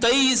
23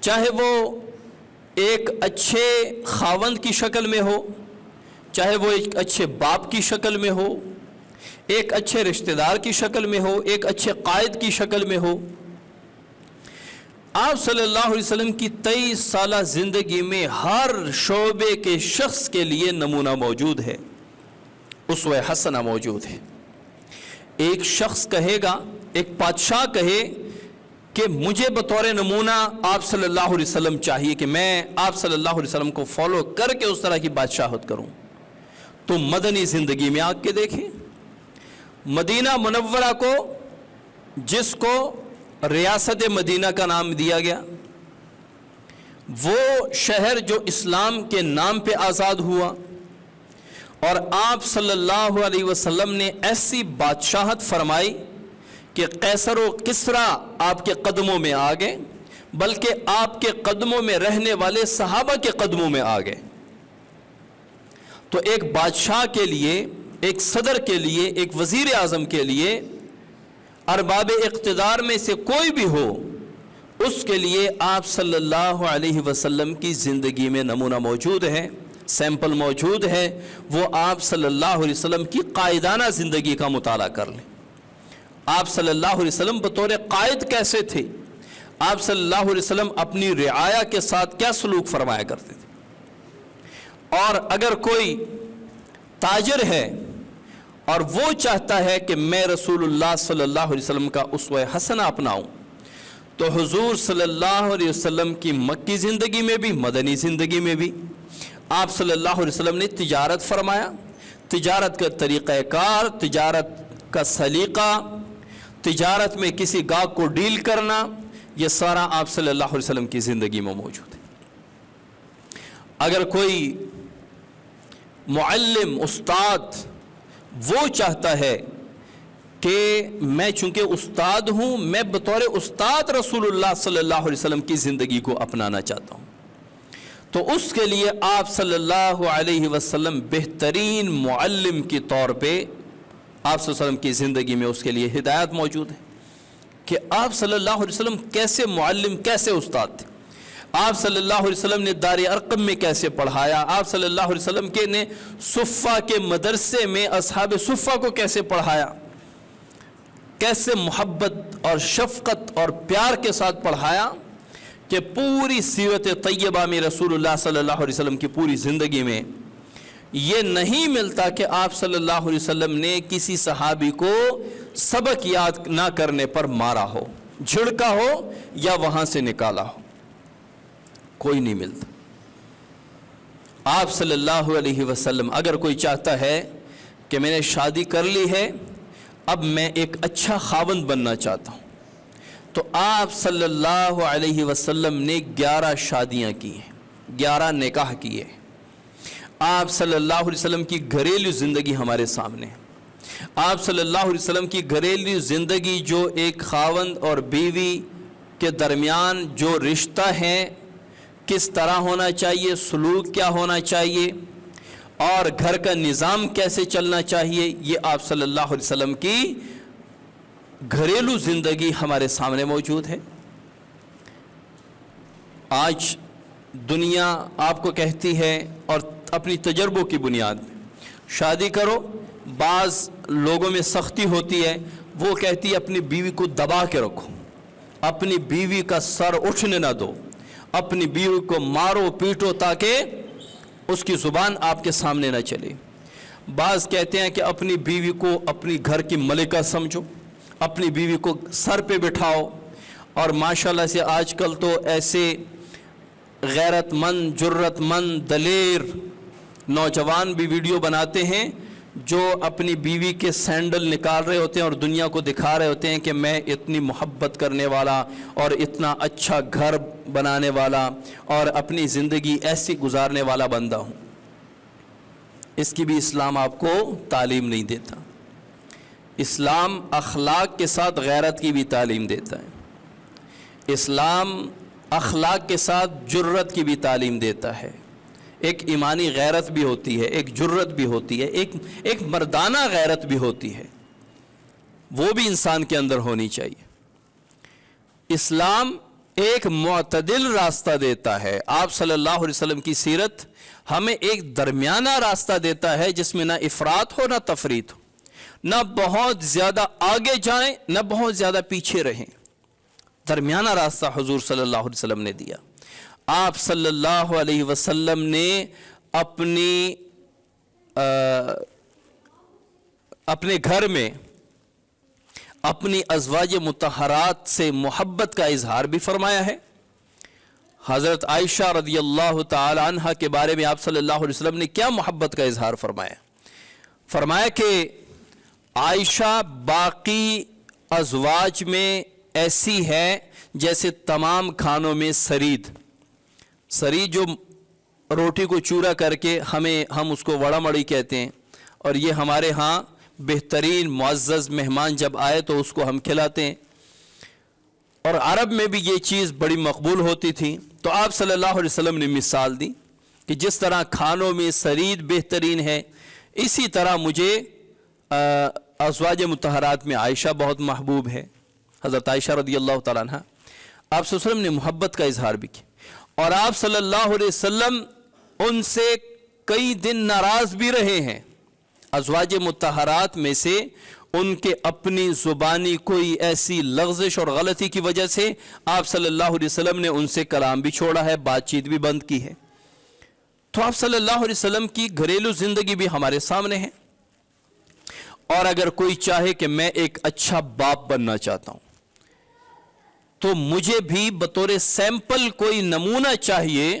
چاہے وہ ایک اچھے خاوند کی شکل میں ہو، چاہے وہ ایک اچھے باپ کی شکل میں ہو، ایک اچھے رشتہ دار کی شکل میں ہو، ایک اچھے قائد کی شکل میں ہو۔ آپ صلی اللہ علیہ وسلم کی 23 سالہ زندگی میں ہر شعبے کے شخص کے لیے نمونہ موجود ہے، اسوہ حسنہ موجود ہے۔ ایک شخص کہے گا، ایک بادشاہ کہے کہ مجھے بطور نمونہ آپ صلی اللہ علیہ وسلم چاہیے کہ میں آپ صلی اللہ علیہ وسلم کو فالو کر کے اس طرح کی بادشاہت کروں، تو مدنی زندگی میں آ کے دیکھیں۔ مدینہ منورہ کو، جس کو ریاست مدینہ کا نام دیا گیا، وہ شہر جو اسلام کے نام پہ آزاد ہوا، اور آپ صلی اللہ علیہ وسلم نے ایسی بادشاہت فرمائی کہ قیصر و کسریٰ آپ کے قدموں میں آ گئے، بلکہ آپ کے قدموں میں رہنے والے صحابہ کے قدموں میں آ گئے۔ تو ایک بادشاہ کے لیے، ایک صدر کے لیے، ایک وزیر اعظم کے لیے، ارباب اقتدار میں سے کوئی بھی ہو، اس کے لیے آپ صلی اللہ علیہ وسلم کی زندگی میں نمونہ موجود ہے، سیمپل موجود ہے۔ وہ آپ صلی اللہ علیہ وسلم کی قائدانہ زندگی کا مطالعہ کر لیں۔ آپ صلی اللہ علیہ وسلم بطور قائد کیسے تھے؟ آپ صلی اللہ علیہ وسلم اپنی رعایا کے ساتھ کیا سلوک فرمایا کرتے تھے؟ اور اگر کوئی تاجر ہے اور وہ چاہتا ہے کہ میں رسول اللہ صلی اللہ علیہ وسلم کا اسوہ حسنہ اپناؤں، تو حضور صلی اللہ علیہ وسلم کی مکی زندگی میں بھی، مدنی زندگی میں بھی آپ صلی اللہ علیہ وسلم نے تجارت فرمایا۔ تجارت کا طریقہ کار، تجارت کا سلیقہ، تجارت میں کسی گاہک کو ڈیل کرنا، یہ سارا آپ صلی اللہ علیہ وسلم کی زندگی میں موجود ہے۔ اگر کوئی معلم، استاد، وہ چاہتا ہے کہ میں چونکہ استاد ہوں، میں بطور استاد رسول اللہ صلی اللہ علیہ وسلم کی زندگی کو اپنانا چاہتا ہوں، تو اس کے لیے آپ صلی اللہ علیہ وسلم بہترین معلم کے طور پہ آپ صلی اللہ علیہ وسلم کی زندگی میں اس کے لیے ہدایت موجود ہے کہ آپ صلی اللہ علیہ وسلم کیسے معلم، کیسے استاد تھے۔ آپ صلی اللہ علیہ وسلم نے دار ارقم میں کیسے پڑھایا، آپ صلی اللہ علیہ وسلم نے صفہ کے مدرسے میں اصحاب صفہ کو کیسے پڑھایا، کیسے محبت اور شفقت اور پیار کے ساتھ پڑھایا کہ پوری سیرت طیبہ میں رسول اللہ صلی اللہ علیہ وسلم کی پوری زندگی میں یہ نہیں ملتا کہ آپ صلی اللہ علیہ وسلم نے کسی صحابی کو سبق یاد نہ کرنے پر مارا ہو، جھڑکا ہو یا وہاں سے نکالا ہو، کوئی نہیں ملتا۔ آپ صلی اللہ علیہ وسلم، اگر کوئی چاہتا ہے کہ میں نے شادی کر لی ہے، اب میں ایک اچھا خاوند بننا چاہتا ہوں، تو آپ صلی اللہ علیہ وسلم نے 11 شادیاں کی ہیں، 11 نکاح کیے۔ آپ صلی اللہ علیہ وسلم کی گھریلو زندگی ہمارے سامنے ہے۔ آپ صلی اللہ علیہ وسلم کی گھریلو زندگی، جو ایک خاوند اور بیوی کے درمیان جو رشتہ ہے، کس طرح ہونا چاہیے، سلوک کیا ہونا چاہیے، اور گھر کا نظام کیسے چلنا چاہیے، یہ آپ صلی اللہ علیہ وسلم کی گھریلو زندگی ہمارے سامنے موجود ہے۔ آج دنیا آپ کو کہتی ہے، اور اپنی تجربوں کی بنیاد میں، شادی کرو۔ بعض لوگوں میں سختی ہوتی ہے، وہ کہتی ہے اپنی بیوی کو دبا کے رکھو، اپنی بیوی کا سر اٹھنے نہ دو، اپنی بیوی کو مارو پیٹو تاکہ اس کی زبان آپ کے سامنے نہ چلے۔ بعض کہتے ہیں کہ اپنی بیوی کو اپنی گھر کی ملکہ سمجھو، اپنی بیوی کو سر پہ بٹھاؤ۔ اور ماشاءاللہ سے آج کل تو ایسے غیرت مند، جرت مند، دلیر نوجوان بھی ویڈیو بناتے ہیں جو اپنی بیوی کے سینڈل نکال رہے ہوتے ہیں اور دنیا کو دکھا رہے ہوتے ہیں کہ میں اتنی محبت کرنے والا اور اتنا اچھا گھر بنانے والا اور اپنی زندگی ایسی گزارنے والا بندہ ہوں۔ اس کی بھی اسلام آپ کو تعلیم نہیں دیتا۔ اسلام اخلاق کے ساتھ غیرت کی بھی تعلیم دیتا ہے۔ اسلام اخلاق کے ساتھ جرت کی بھی تعلیم دیتا ہے۔ ایک ایمانی غیرت بھی ہوتی ہے، ایک جرت بھی ہوتی ہے، ایک مردانہ غیرت بھی ہوتی ہے، وہ بھی انسان کے اندر ہونی چاہیے۔ اسلام ایک معتدل راستہ دیتا ہے. آپ صلی اللہ علیہ وسلم کی سیرت ہمیں ایک درمیانہ راستہ دیتا ہے جس میں نہ افراط ہو نہ تفریط ہو, نہ بہت زیادہ آگے جائیں نہ بہت زیادہ پیچھے رہیں. درمیانہ راستہ حضور صلی اللہ علیہ وسلم نے دیا. آپ صلی اللہ علیہ وسلم نے اپنے گھر میں اپنی ازواج مطہرات سے محبت کا اظہار بھی فرمایا ہے. حضرت عائشہ رضی اللہ تعالی عنہ کے بارے میں آپ صلی اللہ علیہ وسلم نے کیا محبت کا اظہار فرمایا؟ فرمایا کہ عائشہ باقی ازواج میں ایسی ہے جیسے تمام کھانوں میں سرید جو روٹی کو چورا کر کے ہم اس کو وڑا مڑی کہتے ہیں, اور یہ ہمارے ہاں بہترین معزز مہمان جب آئے تو اس کو ہم کھلاتے ہیں, اور عرب میں بھی یہ چیز بڑی مقبول ہوتی تھی. تو آپ صلی اللہ علیہ وسلم نے مثال دی کہ جس طرح کھانوں میں سرید بہترین ہے, اسی طرح مجھے ازواج مطہرات میں عائشہ بہت محبوب ہے. حضرت عائشہ رضی اللہ تعالیٰ عنہ آپ صلی اللہ علیہ وسلم نے محبت کا اظہار بھی کیا, اور آپ صلی اللہ علیہ وسلم ان سے کئی دن ناراض بھی رہے ہیں. ازواج مطہرات میں سے ان کے اپنی زبانی کوئی ایسی لغزش اور غلطی کی وجہ سے آپ صلی اللہ علیہ وسلم نے ان سے کلام بھی چھوڑا ہے, بات چیت بھی بند کی ہے. تو آپ صلی اللہ علیہ وسلم کی گھریلو زندگی بھی ہمارے سامنے ہے. اور اگر کوئی چاہے کہ میں ایک اچھا باپ بننا چاہتا ہوں تو مجھے بھی بطور سیمپل کوئی نمونہ چاہیے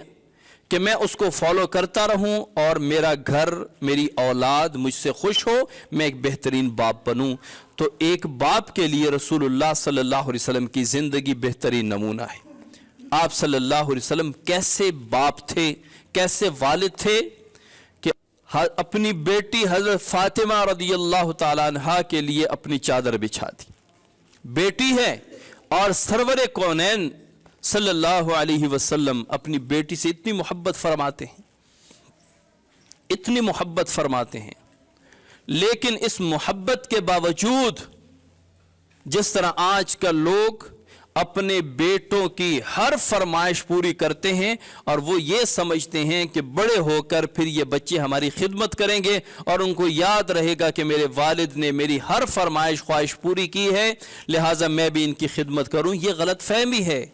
کہ میں اس کو فالو کرتا رہوں اور میرا گھر, میری اولاد مجھ سے خوش ہو, میں ایک بہترین باپ بنوں. تو ایک باپ کے لیے رسول اللہ صلی اللہ علیہ وسلم کی زندگی بہترین نمونہ ہے. آپ صلی اللہ علیہ وسلم کیسے باپ تھے, کیسے والد تھے کہ اپنی بیٹی حضرت فاطمہ رضی اللہ تعالیٰ عنہ کے لیے اپنی چادر بچھا دی. بیٹی ہے اور سرور کونین صلی اللہ علیہ وسلم اپنی بیٹی سے اتنی محبت فرماتے ہیں, لیکن اس محبت کے باوجود جس طرح آج کل لوگ اپنے بیٹوں کی ہر فرمائش پوری کرتے ہیں اور وہ یہ سمجھتے ہیں کہ بڑے ہو کر پھر یہ بچے ہماری خدمت کریں گے اور ان کو یاد رہے گا کہ میرے والد نے میری ہر فرمائش خواہش پوری کی ہے, لہٰذا میں بھی ان کی خدمت کروں. یہ غلط فہمی ہے.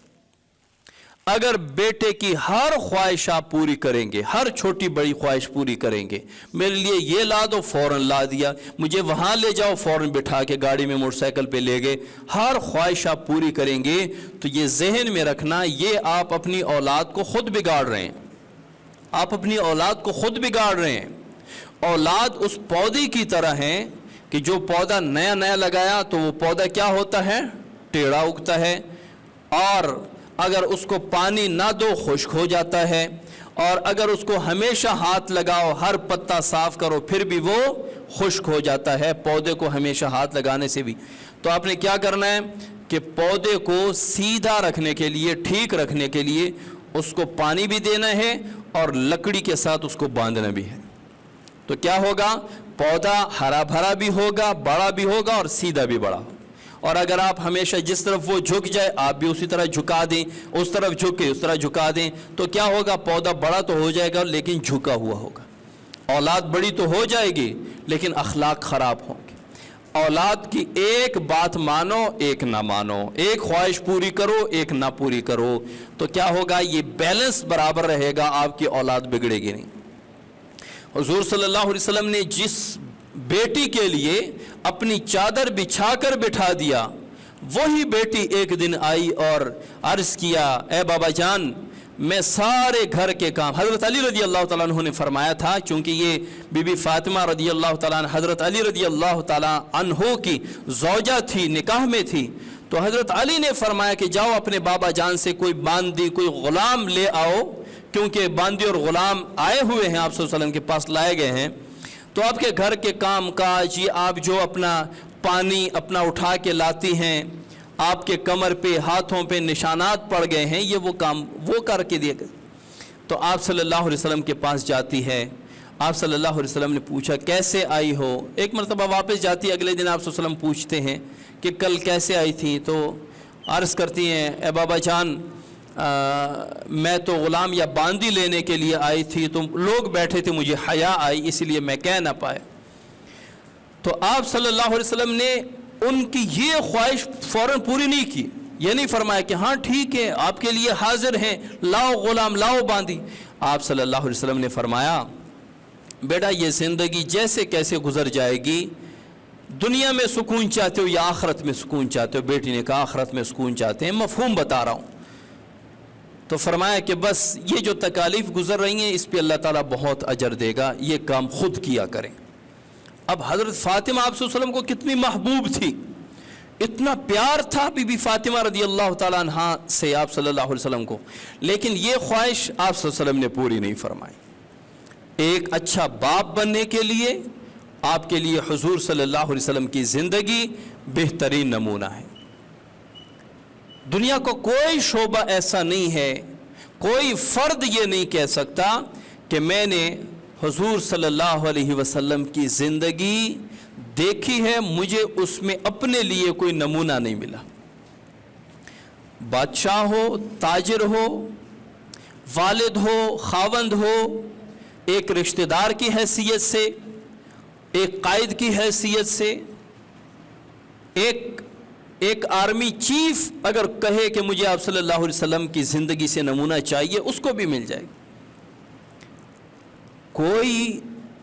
اگر بیٹے کی ہر خواہش آپ پوری کریں گے, ہر چھوٹی بڑی خواہش پوری کریں گے, میرے لیے یہ لا دو فوراً لا دیا, مجھے وہاں لے جاؤ فوراً بٹھا کے گاڑی میں موٹر سائیکل پہ لے گئے, ہر خواہش آپ پوری کریں گے, تو یہ ذہن میں رکھنا یہ آپ اپنی اولاد کو خود بگاڑ رہے ہیں. آپ اپنی اولاد کو خود بگاڑ رہے ہیں. اولاد اس پودے کی طرح ہے کہ جو پودا نیا لگایا تو وہ پودا کیا ہوتا ہے, ٹیڑھا اگتا ہے, اور اگر اس کو پانی نہ دو خشک ہو جاتا ہے, اور اگر اس کو ہمیشہ ہاتھ لگاؤ, ہر پتا صاف کرو, پھر بھی وہ خشک ہو جاتا ہے. پودے کو ہمیشہ ہاتھ لگانے سے بھی. تو آپ نے کیا کرنا ہے کہ پودے کو سیدھا رکھنے کے لیے, ٹھیک رکھنے کے لیے اس کو پانی بھی دینا ہے اور لکڑی کے ساتھ اس کو باندھنا بھی ہے. تو کیا ہوگا, پودا ہرا بھرا بھی ہوگا, بڑا بھی ہوگا اور سیدھا بھی بڑا ہوگا. اور اگر آپ ہمیشہ جس طرف وہ جھک جائے آپ بھی اسی طرح جھکا دیں, اس طرف جھکے اس طرح جھکا دیں, تو کیا ہوگا, پودا بڑا تو ہو جائے گا لیکن جھکا ہوا ہوگا. اولاد بڑی تو ہو جائے گی لیکن اخلاق خراب ہوں گے. اولاد کی ایک بات مانو ایک نہ مانو, ایک خواہش پوری کرو ایک نہ پوری کرو, تو کیا ہوگا, یہ بیلنس برابر رہے گا, آپ کی اولاد بگڑے گی نہیں. حضور صلی اللہ علیہ وسلم نے جس بیٹی کے لیے اپنی چادر بچھا کر بٹھا دیا, وہی بیٹی ایک دن آئی اور عرض کیا, اے بابا جان میں سارے گھر کے کام. حضرت علی رضی اللہ تعالیٰ عنہ نے فرمایا تھا, چونکہ یہ بی بی فاطمہ رضی اللہ تعالیٰ عنہ حضرت علی رضی اللہ تعالیٰ عنہ کی زوجہ تھی, نکاح میں تھی, تو حضرت علی نے فرمایا کہ جاؤ اپنے بابا جان سے کوئی باندی کوئی غلام لے آؤ, کیونکہ باندی اور غلام آئے ہوئے ہیں, آپ صلی اللہ علیہ وسلم کے پاس لائے گئے ہیں. تو آپ کے گھر کے کام کاج, یہ آپ جو اپنا پانی اپنا اٹھا کے لاتی ہیں, آپ کے کمر پہ ہاتھوں پہ نشانات پڑ گئے ہیں, یہ وہ کام وہ کر کے دیے گئے. تو آپ صلی اللہ علیہ وسلم کے پاس جاتی ہے. آپ صلی اللہ علیہ وسلم نے پوچھا کیسے آئی ہو. ایک مرتبہ واپس جاتی, اگلے دن آپ صلی اللہ علیہ وسلم پوچھتے ہیں کہ کل کیسے آئی تھی, تو عرض کرتی ہیں اے بابا جان میں تو غلام یا باندی لینے کے لیے آئی تھی، تو لوگ بیٹھے تھے، مجھے حیا آئی اس لیے میں کہہ نہ پائے۔ تو آپ صلی اللہ علیہ وسلم نے ان کی یہ خواہش فوراً پوری نہیں کی، یہ نہیں فرمایا کہ ہاں ٹھیک ہے آپ کے لیے حاضر ہیں، لاؤ غلام لاؤ باندی۔ آپ صلی اللہ علیہ وسلم نے فرمایا بیٹا یہ زندگی جیسے کیسے گزر جائے گی، دنیا میں سکون چاہتے ہو یا آخرت میں سکون چاہتے ہو؟ بیٹی نے کہا آخرت میں سکون چاہتے ہیں، مفہوم بتا رہا ہوں۔ تو فرمایا کہ بس یہ جو تکالیف گزر رہی ہیں اس پہ اللہ تعالیٰ بہت اجر دے گا، یہ کام خود کیا کریں۔ اب حضرت فاطمہ آپ صلی اللہ علیہ وسلم کو کتنی محبوب تھی، اتنا پیار تھا بی بی فاطمہ رضی اللہ تعالیٰ عنہا سے آپ صلی اللہ علیہ وسلم کو، لیکن یہ خواہش آپ صلی اللہ علیہ وسلم نے پوری نہیں فرمائی۔ ایک اچھا باپ بننے کے لیے آپ کے لیے حضور صلی اللہ علیہ وسلم کی زندگی بہترین نمونہ ہے۔ دنیا کا کوئی شعبہ ایسا نہیں ہے، کوئی فرد یہ نہیں کہہ سکتا کہ میں نے حضور صلی اللہ علیہ وسلم کی زندگی دیکھی ہے، مجھے اس میں اپنے لیے کوئی نمونہ نہیں ملا۔ بادشاہ ہو، تاجر ہو، والد ہو، خاوند ہو، ایک رشتہ دار کی حیثیت سے، ایک قائد کی حیثیت سے، ایک آرمی چیف اگر کہے کہ مجھے آپ صلی اللہ علیہ وسلم کی زندگی سے نمونہ چاہیے، اس کو بھی مل جائے گا۔ کوئی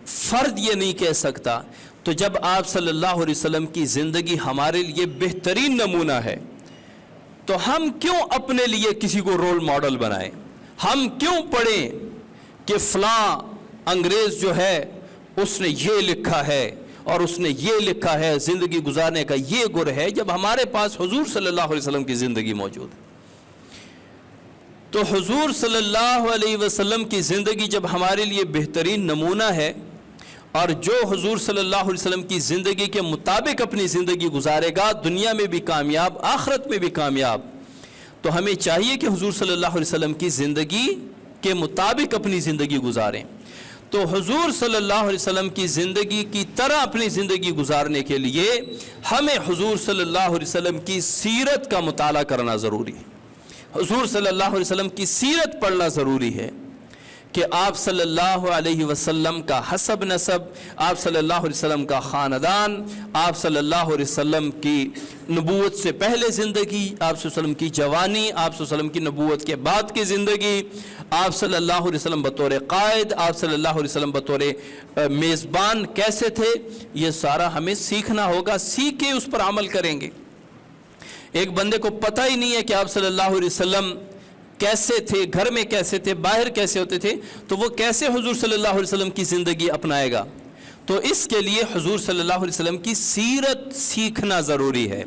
فرد یہ نہیں کہہ سکتا۔ تو جب آپ صلی اللہ علیہ وسلم کی زندگی ہمارے لیے بہترین نمونہ ہے تو ہم کیوں اپنے لیے کسی کو رول ماڈل بنائیں؟ ہم کیوں پڑھیں کہ فلاں انگریز جو ہے اس نے یہ لکھا ہے اور اس نے یہ لکھا ہے، زندگی گزارنے کا یہ گر ہے، جب ہمارے پاس حضور صلی اللہ علیہ وسلم کی زندگی موجود ہے۔ تو حضور صلی اللہ علیہ وسلم کی زندگی جب ہمارے لیے بہترین نمونہ ہے اور جو حضور صلی اللہ علیہ وسلم کی زندگی کے مطابق اپنی زندگی گزارے گا دنیا میں بھی کامیاب، آخرت میں بھی کامیاب، تو ہمیں چاہیے کہ حضور صلی اللہ علیہ وسلم کی زندگی کے مطابق اپنی زندگی گزاریں۔ تو حضور صلی اللہ علیہ وسلم کی زندگی کی طرح اپنی زندگی گزارنے کے لیے ہمیں حضور صلی اللہ علیہ وسلم کی سیرت کا مطالعہ کرنا ضروری ہے، حضور صلی اللہ علیہ وسلم کی سیرت پڑھنا ضروری ہے کہ آپ صلی اللہ علیہ وسلم کا حسب نسب، آپ صلی اللہ علیہ وسلم کا خاندان، آپ صلی اللہ علیہ وسلم کی نبوت سے پہلے زندگی، آپ صلی اللہ علیہ وسلم کی جوانی، آپ صلی اللہ علیہ وسلم کی نبوت کے بعد کی زندگی، آپ صلی اللہ علیہ وسلم بطور قائد، آپ صلی اللہ علیہ وسلم بطور میزبان کیسے تھے، یہ سارا ہمیں سیکھنا ہوگا، سیکھ کے اس پر عمل کریں گے۔ ایک بندے کو پتہ ہی نہیں ہے کہ آپ صلی اللہ علیہ وسلم کیسے تھے، گھر میں کیسے تھے، باہر کیسے ہوتے تھے، تو وہ کیسے حضور صلی اللہ علیہ وسلم کی زندگی اپنائے گا؟ تو اس کے لیے حضور صلی اللہ علیہ وسلم کی سیرت سیکھنا ضروری ہے۔